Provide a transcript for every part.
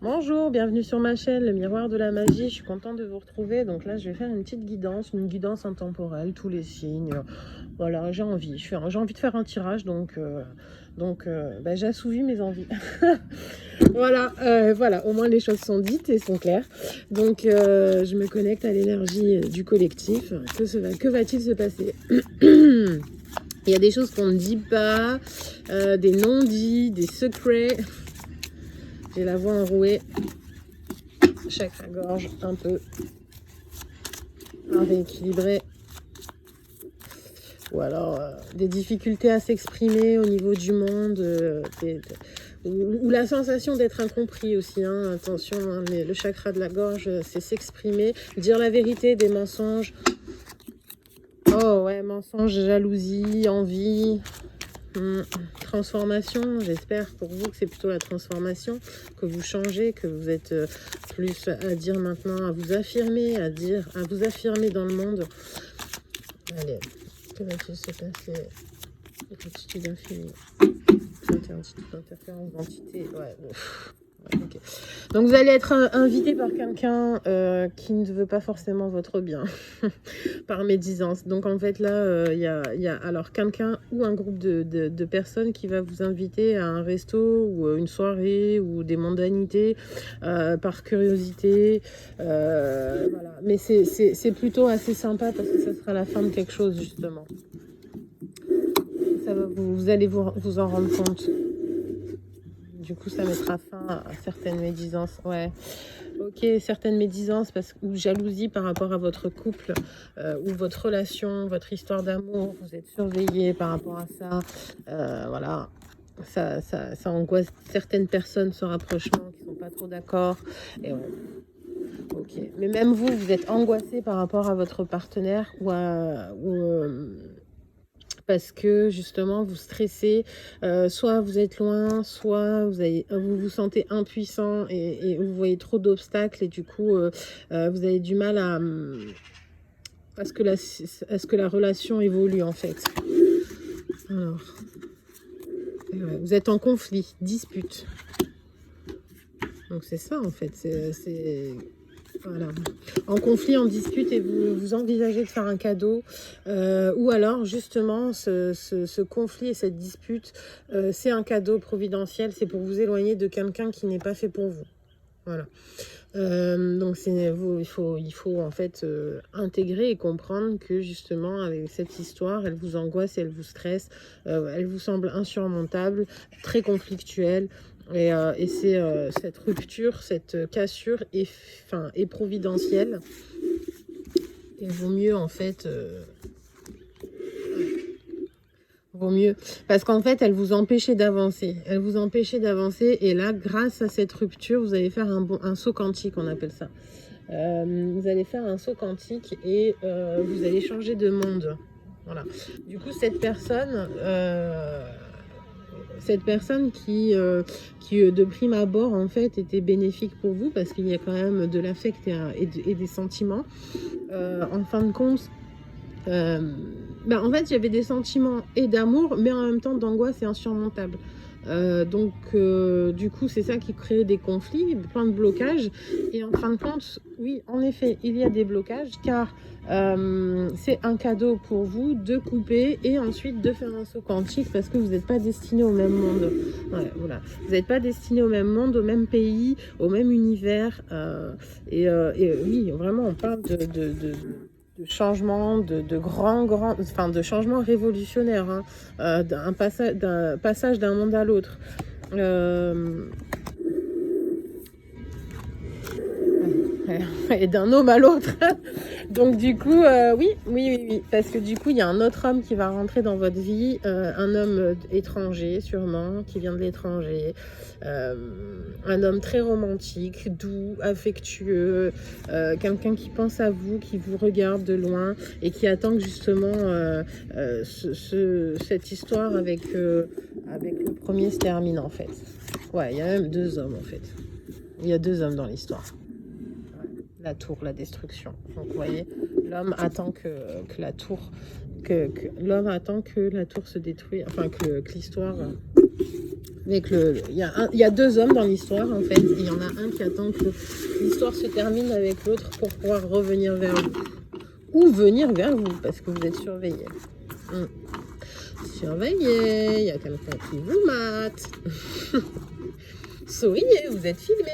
Bonjour, bienvenue sur ma chaîne, le miroir de la magie. Je suis contente de vous retrouver. Donc là, je vais faire une petite guidance, une guidance intemporelle, tous les signes. Voilà, j'ai envie. J'ai envie de faire un tirage, donc j'ai assouvi mes envies. Voilà, au moins les choses sont dites et sont claires. Donc, je me connecte à l'énergie du collectif. Que va-t-il se passer? Il y a des choses qu'on ne dit pas, des non-dits, des secrets. J'ai la voix enrouée, chakra-gorge un peu à rééquilibrer. Ou alors des difficultés à s'exprimer au niveau du monde, ou la sensation d'être incompris aussi. Hein. Attention, hein, mais le chakra de la gorge, c'est s'exprimer, dire la vérité, des mensonges. Oh ouais, mensonges, jalousie, envie. Transformation, j'espère pour vous que c'est plutôt la transformation, que vous changez, que vous êtes plus à dire maintenant, à vous affirmer, à vous affirmer dans le monde. Allez, que va-t-il se passer? Attitude infinie. Interdit toute interférence d'entité. Ouais, okay. Donc vous allez être invité par quelqu'un qui ne veut pas forcément votre bien, par médisance. Donc en fait là, il y a alors quelqu'un ou un groupe de personnes qui va vous inviter à un resto ou une soirée ou des mondanités par curiosité. Voilà. Mais c'est plutôt assez sympa parce que ça sera la fin de quelque chose justement. Ça va, vous allez vous en rendre compte. Du coup, ça mettra fin à certaines médisances. Ouais, ok, certaines médisances ou jalousie par rapport à votre couple ou votre relation, votre histoire d'amour. Vous êtes surveillé par rapport à ça. Voilà, ça angoisse certaines personnes, ce rapprochement, qui sont pas trop d'accord. Et ouais. Ok, mais même vous êtes angoissé par rapport à votre partenaire parce que justement vous stressez, soit vous êtes loin, soit vous vous sentez impuissant et vous voyez trop d'obstacles et du coup vous avez du mal à ce que la relation évolue en fait. Alors, ouais, vous êtes en conflit, dispute. Donc c'est ça en fait, voilà. En conflit, en dispute et vous envisagez de faire un cadeau ou alors justement ce conflit et cette dispute c'est un cadeau providentiel, c'est pour vous éloigner de quelqu'un qui n'est pas fait pour vous. Voilà. Donc il faut en fait intégrer et comprendre que justement avec cette histoire, elle vous angoisse, elle vous stresse, elle vous semble insurmontable, très conflictuelle. Et c'est cette rupture, cette cassure est providentielle. Il vaut mieux en fait... vaut mieux. Parce qu'en fait, elle vous empêchait d'avancer. Elle vous empêchait d'avancer. Et là, grâce à cette rupture, vous allez faire un saut quantique, on appelle ça. Vous allez faire un saut quantique et vous allez changer de monde. Voilà. Du coup, cette personne qui de prime abord en fait était bénéfique pour vous parce qu'il y a quand même de l'affect et des sentiments. En fin de compte, en fait, il y avait des sentiments et d'amour, mais en même temps d'angoisse et insurmontable. Du coup, c'est ça qui crée des conflits, plein de blocages. Et en fin de compte, oui, en effet, il y a des blocages, car c'est un cadeau pour vous de couper et ensuite de faire un saut quantique parce que vous n'êtes pas destiné au même monde. Ouais, voilà. Vous n'êtes pas destiné au même monde, au même pays, au même univers. Oui, vraiment, on parle de changement, de changement révolutionnaire, hein, d'un passage d'un monde à l'autre. Et d'un homme à l'autre. Donc du coup, oui, parce que du coup, il y a un autre homme qui va rentrer dans votre vie, un homme étranger sûrement, qui vient de l'étranger, un homme très romantique, doux, affectueux, quelqu'un qui pense à vous, qui vous regarde de loin et qui attend que justement cette histoire avec le premier se termine en fait. Ouais, il y a même deux hommes en fait. Il y a deux hommes dans l'histoire. La tour, la destruction. Donc vous voyez, l'homme attend que la tour l'homme attend que la tour se détruise, enfin que l'histoire Avec il y a deux hommes dans l'histoire en fait, et il y en a un qui attend que l'histoire se termine avec l'autre pour pouvoir revenir vers vous. Ou venir vers vous, parce que vous êtes surveillé. Surveillé, il y a quelqu'un qui vous mate. Souriez, vous êtes filmé.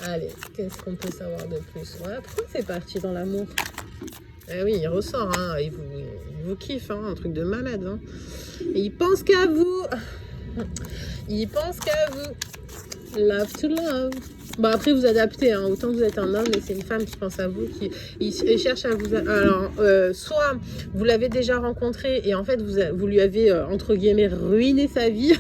Allez, qu'est-ce qu'on peut savoir de plus? Voilà, pourquoi c'est parti dans l'amour? Eh oui, il ressort, hein, il vous kiffe, hein, un truc de malade. Hein. Et il pense qu'à vous. Il pense qu'à vous. Love to love. Bon, après, vous adaptez, hein. Autant vous êtes un homme, mais c'est une femme qui pense à vous, qui cherche à vous... Alors, soit vous l'avez déjà rencontré et en fait, vous lui avez, entre guillemets, ruiné sa vie.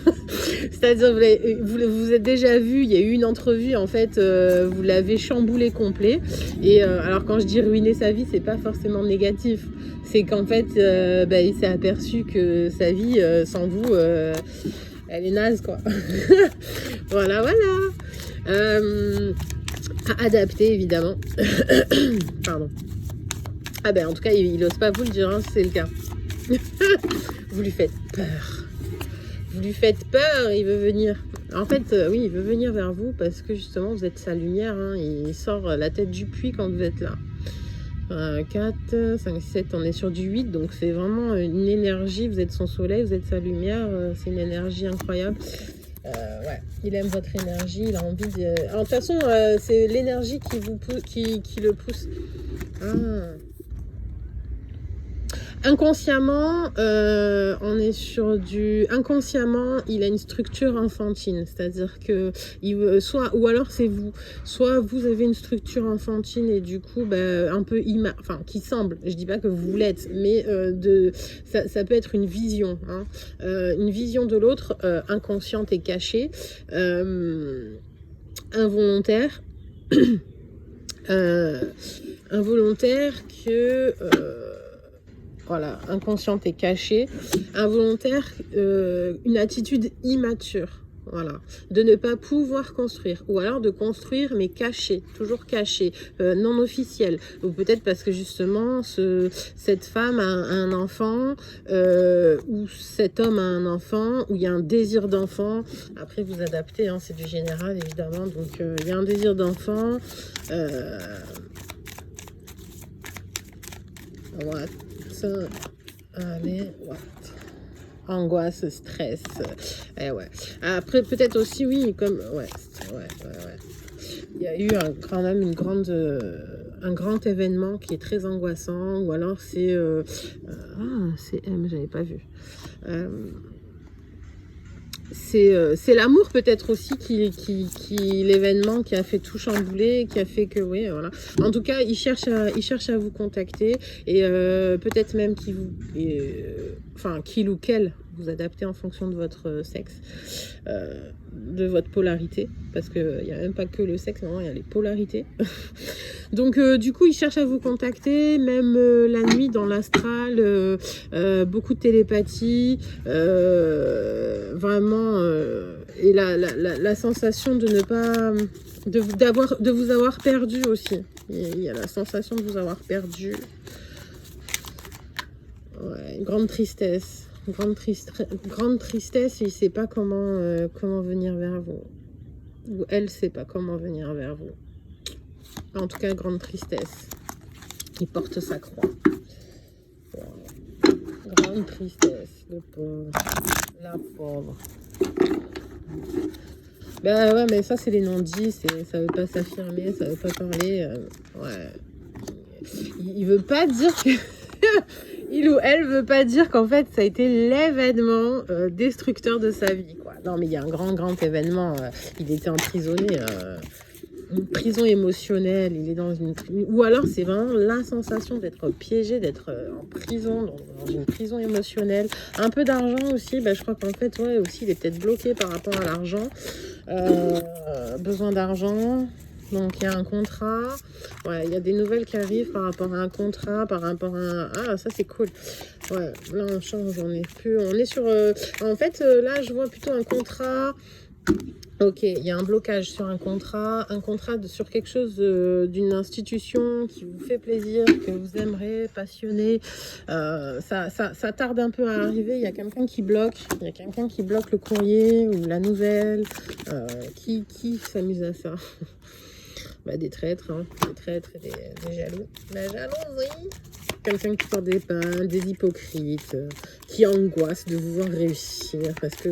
C'est-à-dire, vous vous êtes déjà vu, il y a eu une entrevue, en fait, vous l'avez chamboulé complet. Et alors, quand je dis ruiner sa vie, c'est pas forcément négatif. C'est qu'en fait, il s'est aperçu que sa vie, sans vous... elle est naze, quoi. Voilà, voilà. À adapter, évidemment. Pardon. Ah ben, en tout cas, il n'ose pas vous le dire, hein, c'est le cas. Vous lui faites peur. Vous lui faites peur, il veut venir. En fait, oui, il veut venir vers vous parce que, justement, vous êtes sa lumière. Hein, il sort la tête du puits quand vous êtes là. 4, 5, 7, on est sur du 8, donc c'est vraiment une énergie, vous êtes son soleil, vous êtes sa lumière, c'est une énergie incroyable. Ouais, il aime votre énergie, il a envie de... Alors, de toute façon, c'est l'énergie qui le pousse. Inconsciemment, on est sur du... Inconsciemment, il a une structure enfantine, c'est-à-dire que soit, ou alors c'est vous, soit vous avez une structure enfantine et du coup, un peu enfin, qui semble, je dis pas que vous l'êtes, mais ça peut être une vision, hein, une vision de l'autre, inconsciente et cachée, involontaire, involontaire que... voilà, inconsciente et cachée, involontaire, une attitude immature, voilà, de ne pas pouvoir construire, ou alors de construire mais caché, toujours caché, non officiel, ou peut-être parce que justement cette femme a un enfant, ou cet homme a un enfant, ou il y a un désir d'enfant, après vous adaptez, hein, c'est du général évidemment, donc il y a un désir d'enfant, voilà. Allez, what? Angoisse, stress, ouais. Après, peut-être aussi, oui, comme, ouais. Il y a eu quand même un grand événement qui est très angoissant, ou alors c'est, c'est M, j'avais pas vu. C'est l'amour peut-être aussi qui l'événement qui a fait tout chambouler, qui a fait que oui, voilà. En tout cas, il cherche à vous contacter et peut-être même qu'il ou qu'elle vous adaptez en fonction de votre sexe, de votre polarité, parce qu'il n'y a même pas que le sexe, non, il y a les polarités. Donc du coup, il cherche à vous contacter, même la nuit dans l'astral, beaucoup de télépathie, vraiment, et la sensation de ne pas, de vous avoir perdu aussi. Il y a la sensation de vous avoir perdu. Ouais, une grande tristesse. Grande tristesse, il ne sait pas comment venir vers vous. Ou elle ne sait pas comment venir vers vous. En tout cas, grande tristesse. Il porte sa croix. Wow. Grande tristesse, le pauvre. La pauvre. Ben ouais, mais ça, c'est les non-dits. Ça veut pas s'affirmer, ça veut pas parler. Ouais. Il veut pas dire que... Il ou elle veut pas dire qu'en fait ça a été l'événement destructeur de sa vie, quoi. Non mais il y a un grand événement, il était emprisonné, une prison émotionnelle, il est dans une... Ou alors c'est vraiment la sensation d'être piégé, d'être en prison, dans une prison émotionnelle. Un peu d'argent aussi, je crois qu'en fait, ouais, aussi il est peut-être bloqué par rapport à l'argent, besoin d'argent. Donc il y a un contrat, ouais, il y a des nouvelles qui arrivent par rapport à un contrat, par rapport à un... Ah, ça c'est cool. Ouais, là on change, on est sur... en fait, là je vois plutôt un contrat Ok, il y a un blocage sur un contrat sur quelque chose d'une institution qui vous fait plaisir, que vous aimerez, passionné. Ça tarde un peu à arriver. Il y a quelqu'un qui bloque. Il y a quelqu'un qui bloque le courrier ou la nouvelle. Qui s'amuse à ça? Bah, des traîtres, hein. Des traîtres et des jaloux. La jalousie. Quelqu'un qui porte des pinces, des hypocrites, qui angoisse de vous voir réussir parce que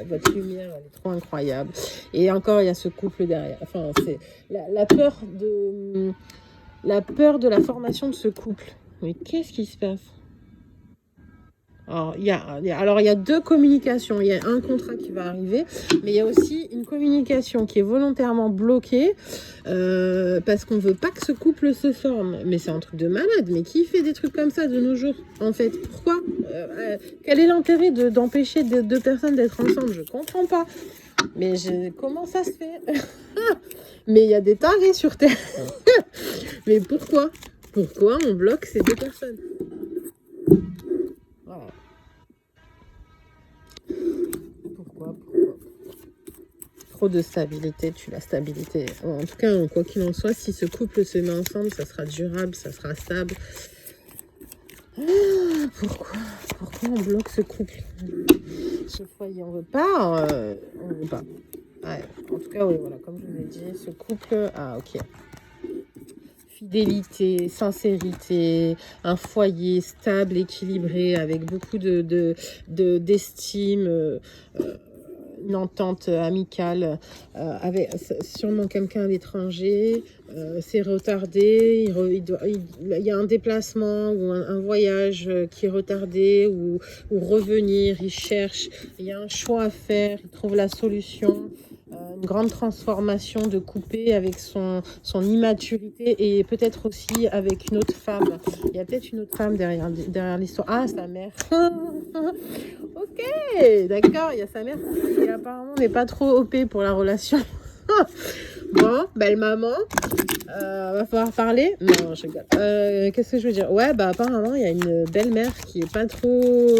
votre lumière elle est trop incroyable. Et encore, il y a ce couple derrière. Enfin, c'est la peur de la formation de ce couple. Mais qu'est-ce qui se passe? Alors, il y a deux communications. Il y a un contrat qui va arriver, mais il y a aussi une communication qui est volontairement bloquée parce qu'on ne veut pas que ce couple se forme. Mais c'est un truc de malade. Mais qui fait des trucs comme ça de nos jours, en fait? Pourquoi quel est l'intérêt d'empêcher deux personnes d'être ensemble? Je comprends pas. Mais comment ça se fait? Mais il y a des tarés sur Terre. Mais pourquoi? Pourquoi on bloque ces deux personnes? Voilà. Pourquoi Trop de stabilité, tue la stabilité. En tout cas, quoi qu'il en soit, si ce couple se met ensemble, ça sera durable, ça sera stable. Pourquoi on bloque ce couple? Ce foyer, on veut pas. On veut pas. Ouais, en tout cas, oui, voilà, comme je vous ai dit, ce couple. Ah, ok. Fidélité, sincérité, un foyer stable, équilibré, avec beaucoup d'estime, une entente amicale, avec sûrement quelqu'un à l'étranger, c'est retardé, il y a un déplacement ou un voyage qui est retardé ou revenir, il cherche, il y a un choix à faire, il trouve la solution. Une grande transformation de couper avec son immaturité et peut-être aussi avec une autre femme. Il y a peut-être une autre femme derrière l'histoire. Ah, sa mère. Ok, d'accord, il y a sa mère qui apparemment n'est pas trop OP pour la relation. Bon, belle maman. Va falloir parler. Non, je rigole. Qu'est-ce que je veux dire? Ouais, bah apparemment, il y a une belle-mère qui est pas trop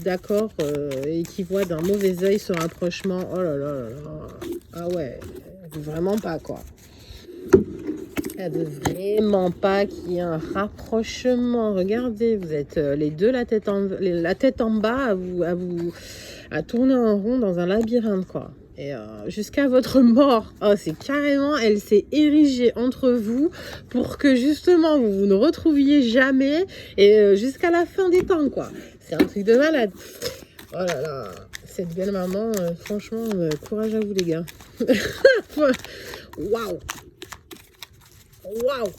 d'accord et qui voit d'un mauvais œil ce rapprochement. Oh là là là là. Ah ouais, elle veut vraiment pas, quoi. Elle veut vraiment pas qu'il y ait un rapprochement. Regardez, vous êtes les deux la tête en bas à tourner en rond dans un labyrinthe, quoi. Et jusqu'à votre mort, oh, c'est carrément, elle s'est érigée entre vous pour que justement vous ne retrouviez jamais et jusqu'à la fin des temps, quoi. C'est un truc de malade. Oh là là, cette belle maman, franchement, courage à vous les gars. Waouh. Waouh.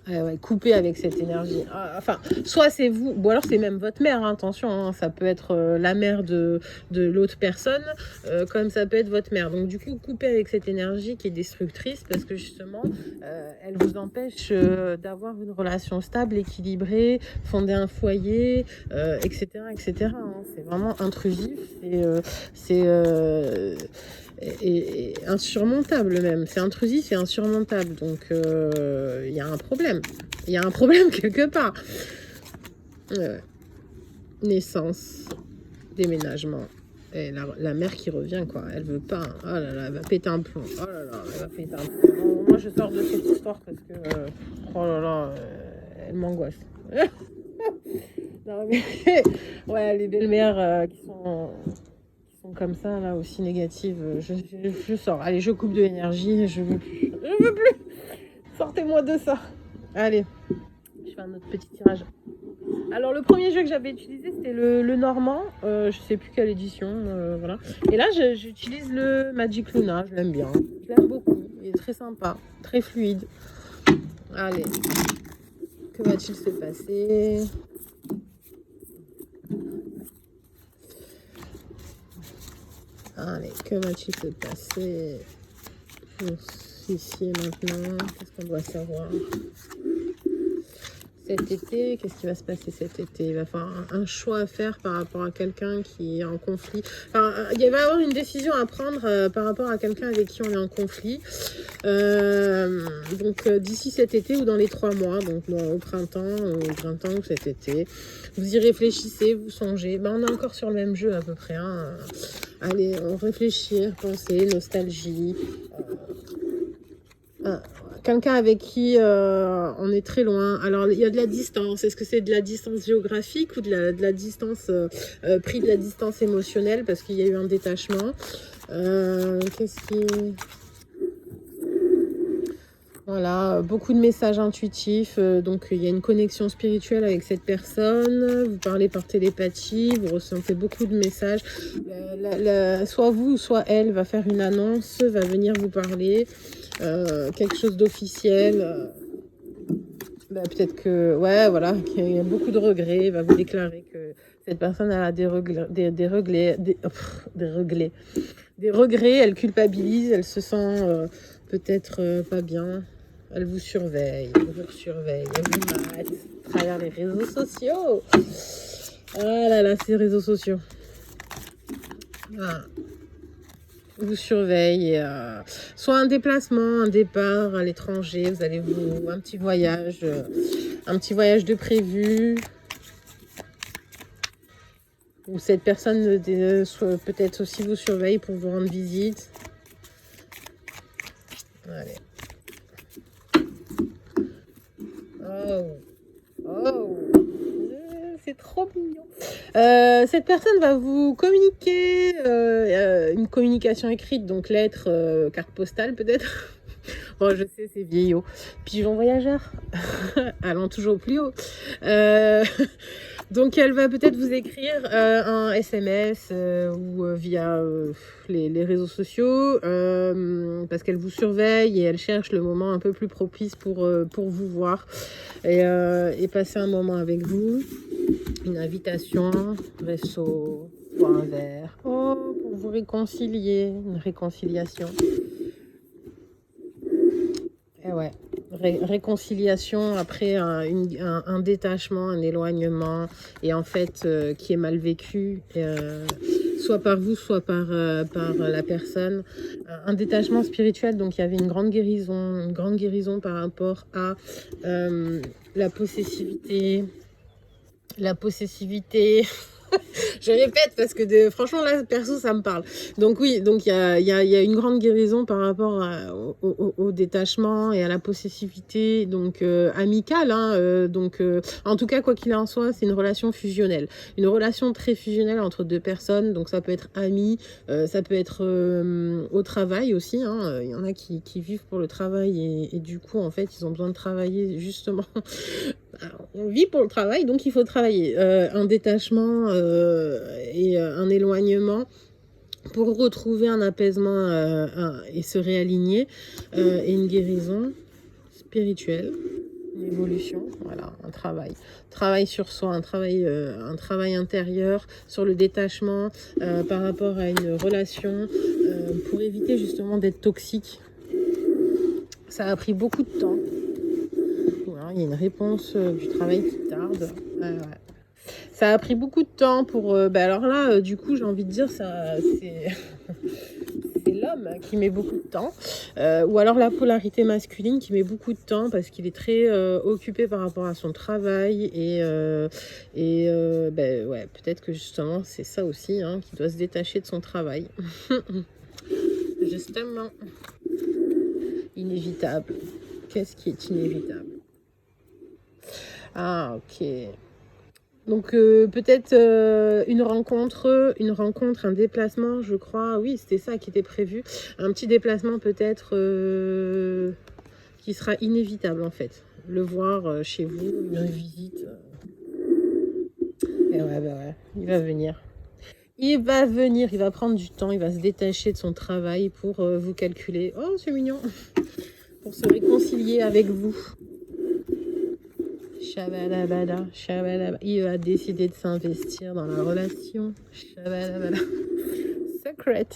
Ouais, couper avec cette énergie. Enfin, soit c'est vous, ou alors c'est même votre mère, hein, attention, hein, ça peut être la mère de l'autre personne, comme ça peut être votre mère. Donc du coup, couper avec cette énergie qui est destructrice, parce que justement, elle vous empêche d'avoir une relation stable, équilibrée, fonder un foyer, etc. etc. hein. C'est vraiment intrusif, et insurmontable même. C'est intrusif et insurmontable. Donc, il y a un problème. Il y a un problème quelque part. Naissance, déménagement. Et la mère qui revient, quoi. Elle veut pas. Oh là là, elle va péter un plomb. Oh là là, elle va péter un plomb. Non, moi, je sors de cette histoire parce que... oh là là, elle m'angoisse. Non, mais... ouais, les belles-mères qui sont comme ça, là, aussi négatives, je sors. Allez, je coupe de l'énergie, je veux plus. Je veux plus. Sortez-moi de ça. Allez, je fais un autre petit tirage. Alors, le premier jeu que j'avais utilisé, c'était le Normand. Je sais plus quelle édition, voilà. Et là, j'utilise le Magic Luna, je l'aime bien. Je l'aime beaucoup, il est très sympa, très fluide. Allez, que va-t-il se passer ? Allez, que va-t-il se passer pour ici et maintenant? Qu'est-ce qu'on doit savoir? cet été, qu'est-ce qui va se passer cet été? Il va falloir un choix à faire par rapport à quelqu'un qui est en conflit. Enfin, il va y avoir une décision à prendre par rapport à quelqu'un avec qui on est en conflit. Donc d'ici cet été ou dans les 3 mois, donc au printemps ou cet été, vous y réfléchissez, vous songez. Ben, on est encore sur le même jeu à peu près. Hein. Allez, on réfléchit, penser, nostalgie. Quelqu'un avec qui on est très loin. Alors, il y a de la distance. Est-ce que c'est de la distance géographique ou de la distance, pris de la distance émotionnelle parce qu'il y a eu un détachement. Qu'est-ce qui... Voilà, beaucoup de messages intuitifs, donc il y a une connexion spirituelle avec cette personne, vous parlez par télépathie, vous ressentez beaucoup de messages, soit vous, soit elle va faire une annonce, va venir vous parler, quelque chose d'officiel, peut-être que, ouais, voilà, qu'il y a beaucoup de regrets, va vous déclarer que cette personne a des regrets, elle culpabilise, elle se sent peut-être pas bien. Elle vous surveille, elle vous surveille, elle vous mate à travers les réseaux sociaux. Ah là là, ces réseaux sociaux. Ah. Vous surveille, soit un déplacement, un départ à l'étranger, vous allez un petit voyage de prévu. Ou cette personne peut-être aussi vous surveille pour vous rendre visite. Allez. Oh, c'est trop mignon. Cette personne va vous communiquer une communication écrite, donc lettre, carte postale peut-être. Bon, je sais, c'est vieillot. Pigeon voyageur, allant toujours plus haut. Donc, elle va peut-être vous écrire un SMS ou via les réseaux sociaux parce qu'elle vous surveille et elle cherche le moment un peu plus propice pour vous voir et passer un moment avec vous. Une invitation, resto, boire un verre. Oh, pour vous réconcilier, une réconciliation. Et ouais. Réconciliation après un détachement, un éloignement, et en fait qui est mal vécu, soit par vous, soit par la personne. Un détachement spirituel, donc il y avait une grande guérison par rapport à la possessivité. Je répète parce que franchement là perso ça me parle. Donc oui, donc il y a une grande guérison par rapport au détachement et à la possessivité, donc amicale, hein, en tout cas quoi qu'il en soit, c'est une relation fusionnelle, une relation très fusionnelle entre deux personnes. Donc ça peut être amis, ça peut être au travail aussi, hein. Il y en a qui vivent pour le travail et du coup en fait ils ont besoin de travailler justement. Alors, on vit pour le travail, donc il faut travailler. Un détachement et un éloignement pour retrouver un apaisement et se réaligner, et une guérison spirituelle, une évolution, voilà, un travail sur soi, un travail intérieur sur le détachement par rapport à une relation pour éviter justement d'être toxique. Ça a pris beaucoup de temps. Il y a une réponse du travail qui tarde. Ouais. Ça a pris beaucoup de temps pour... alors là, du coup, j'ai envie de dire, c'est l'homme qui met beaucoup de temps. Ou alors la polarité masculine qui met beaucoup de temps parce qu'il est très occupé par rapport à son travail. Ouais, peut-être que justement, c'est ça aussi, hein, qui doit se détacher de son travail. Justement. Inévitable. Qu'est-ce qui est inévitable? Ah, ok. Donc peut-être une rencontre, un déplacement, je crois. Oui, c'était ça qui était prévu. Un petit déplacement peut-être qui sera inévitable en fait. Le voir chez vous, une visite. Et ouais, il va venir. Il va prendre du temps, il va se détacher de son travail pour vous calculer. Oh, c'est mignon. Pour se réconcilier avec vous. Shabalabala, shabalabala. Il a décidé de s'investir dans la relation. Shabalabala. Secret.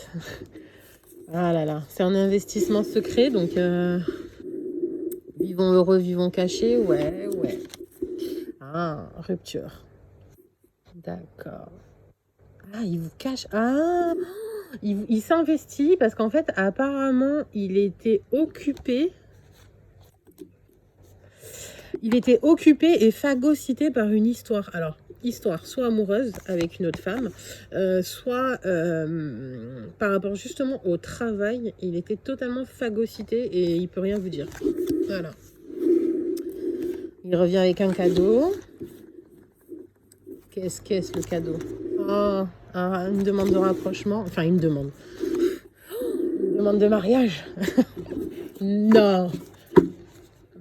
Ah là là, c'est un investissement secret, donc vivons heureux, vivons cachés, ouais. Ah, rupture. D'accord. Ah, il vous cache. Ah, il s'investit parce qu'en fait, apparemment, il était occupé. Il était occupé et phagocyté par une histoire. Alors, histoire soit amoureuse avec une autre femme, soit par rapport justement au travail, il était totalement phagocyté et il peut rien vous dire. Voilà. Il revient avec un cadeau. Qu'est-ce le cadeau? Oh, une demande de rapprochement. Enfin, une demande. Une demande de mariage. Non.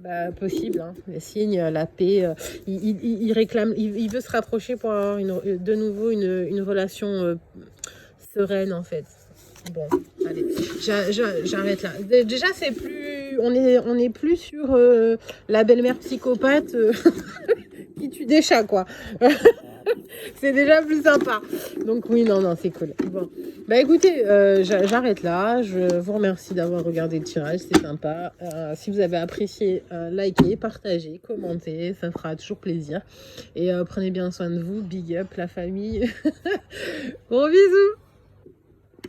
Bah, possible, hein. Les signes, la paix. Il réclame, il veut se rapprocher pour avoir de nouveau une relation sereine, en fait. Bon, allez, j'arrête là. Déjà, c'est plus, on est plus sur la belle-mère psychopathe qui tue des chats, quoi. C'est déjà plus sympa. Donc oui, non, c'est cool. Bon. Bah écoutez, j'arrête là. Je vous remercie d'avoir regardé le tirage, c'est sympa. Si vous avez apprécié, likez, partagez, commentez, ça fera toujours plaisir. Et prenez bien soin de vous. Big up la famille. Gros bisous.